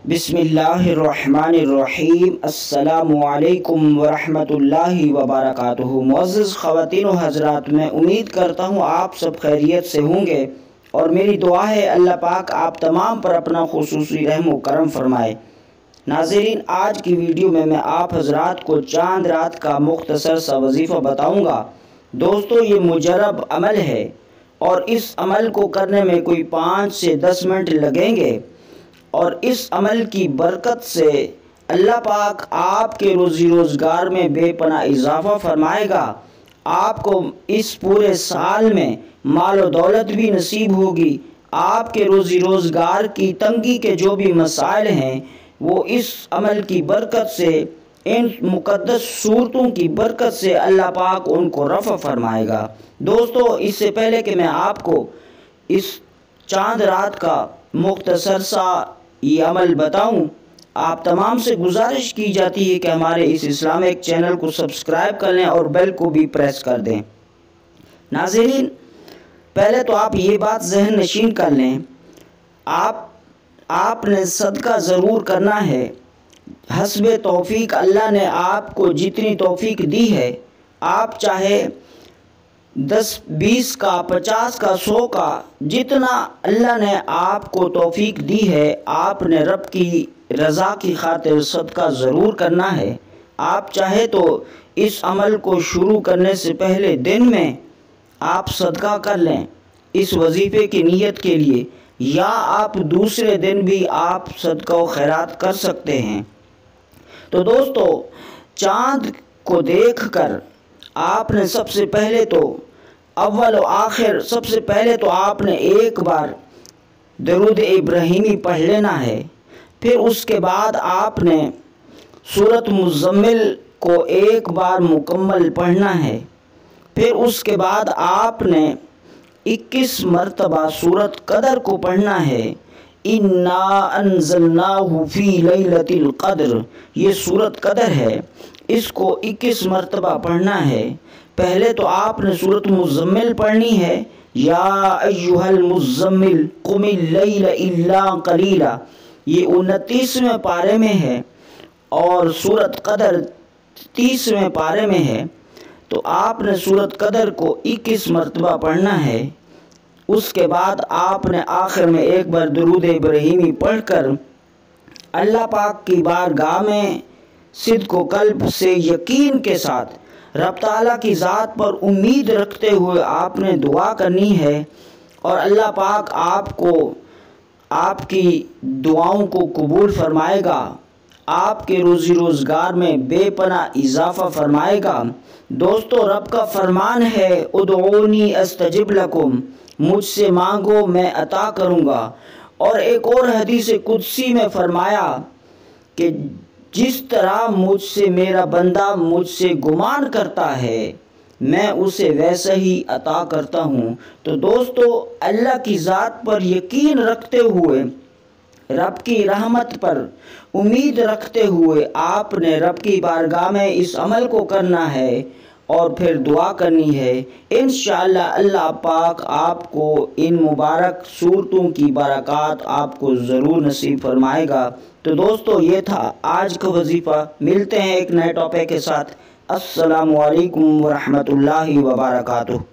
बिस्मिल्लाहिर्रहमानिर्रहीम। अस्सलामु अलैकुम वरहमत उल्लाह वबरकातुहू। मुअज़्ज़ज़ ख़वातीन व हज़रात, मैं उम्मीद करता हूँ आप सब खैरियत से होंगे और मेरी दुआ है अल्लाह पाक आप तमाम पर अपना खुसूसी रहम व करम फरमाए। नाज़रीन, आज की वीडियो में मैं आप हज़रात को चांद रात का मुख्तसर सा वजीफ़ा बताऊँगा। दोस्तों, ये मुजरब अमल है और इस अमल को करने में कोई 5 से 10 मिनट लगेंगे और इस अमल की बरकत से अल्लाह पाक आपके रोज़ी रोज़गार में बेपनाह इजाफ़ा फरमाएगा। आपको इस पूरे साल में माल और दौलत भी नसीब होगी। आपके रोज़ी रोज़गार की तंगी के जो भी मसाइल हैं वो इस अमल की बरकत से, इन मुक़द्दस सूरतों की बरकत से अल्लाह पाक उनको रफ़ा फरमाएगा। दोस्तों, इससे पहले कि मैं आपको इस चांद रात का मुख्तसर सा ये अमल बताऊं, आप तमाम से गुजारिश की जाती है कि हमारे इस इस्लामिक चैनल को सब्सक्राइब कर लें और बेल को भी प्रेस कर दें। नाज़रीन, पहले तो आप ये बात ज़हन नशीन कर लें, आपने सदका ज़रूर करना है। हस्बे तौफीक अल्लाह ने आपको जितनी तौफीक दी है, आप चाहे 10, 20 का, 50 का, 100 का, जितना अल्लाह ने आपको तौफीक दी है, आपने रब की रज़ा की खातिर सदका ज़रूर करना है। आप चाहे तो इस अमल को शुरू करने से पहले दिन में आप सदका कर लें इस वजीफ़े की नीयत के लिए, या आप दूसरे दिन भी आप सदका व खैरात कर सकते हैं। तो दोस्तों, चाँद को देखकर आपने सबसे पहले तो अव्वल व आखिर सबसे पहले तो आपने एक बार दरूद इब्राहिमी पढ़ लेना है। फिर उसके बाद आपने सूरत मुज़म्मिल को एक बार मुकम्मल पढ़ना है। फिर उसके बाद आपने 21 मरतबा सूरत कदर को पढ़ना है। इन्ना अंज़लनाहु फ़ी लैलतिल क़द्र, ये सूरत कदर है, इसको 21 मरतबा पढ़ना है। पहले तो आपने सूरत मुज़म्मिल पढ़नी है, या अय्युहल मुज़म्मिल क़ुमिल लैला इल्ला क़लीला, ये 29वें पारे में है और सूरत कदर 30वें पारे में है। तो आपने सूरत कदर को 21 मरतबा पढ़ना है। उसके बाद आपने आखिर में एक बार दरूद इब्राहिमी पढ़कर अल्लाह पाक की बारगाह में सिद्क़ व क़ल्ब से यकीन के साथ रब ताला की ज़ात पर उम्मीद रखते हुए आपने दुआ करनी है और अल्लाह पाक आपको आपकी दुआओं को कबूल फरमाएगा, आपके रोज़ी रोज़गार में बेपनाह इजाफ़ा फरमाएगा। दोस्तों, रब का फरमान है, उदऊनी अस्तजिब लकुम, मुझसे मांगो मैं अता करूँगा। और एक और हदीस कुदसी में फरमाया कि जिस तरह मुझसे मेरा बंदा मुझसे गुमान करता है, मैं उसे वैसा ही अता करता हूँ। तो दोस्तों, अल्लाह की ज़ात पर यकीन रखते हुए, रब की रहमत पर उम्मीद रखते हुए आपने रब की बारगाह में इस अमल को करना है और फिर दुआ करनी है। इंशाअल्लाह अल्लाह पाक आपको इन मुबारक सूरतों की बरक़ात आपको ज़रूर नसीब फरमाएगा। तो दोस्तों, ये था आज का वजीफ़ा। मिलते हैं एक नए टॉपिक के साथ। अस्सलामु अलैकुम वरहमतुल्लाहि वबरकातुहू।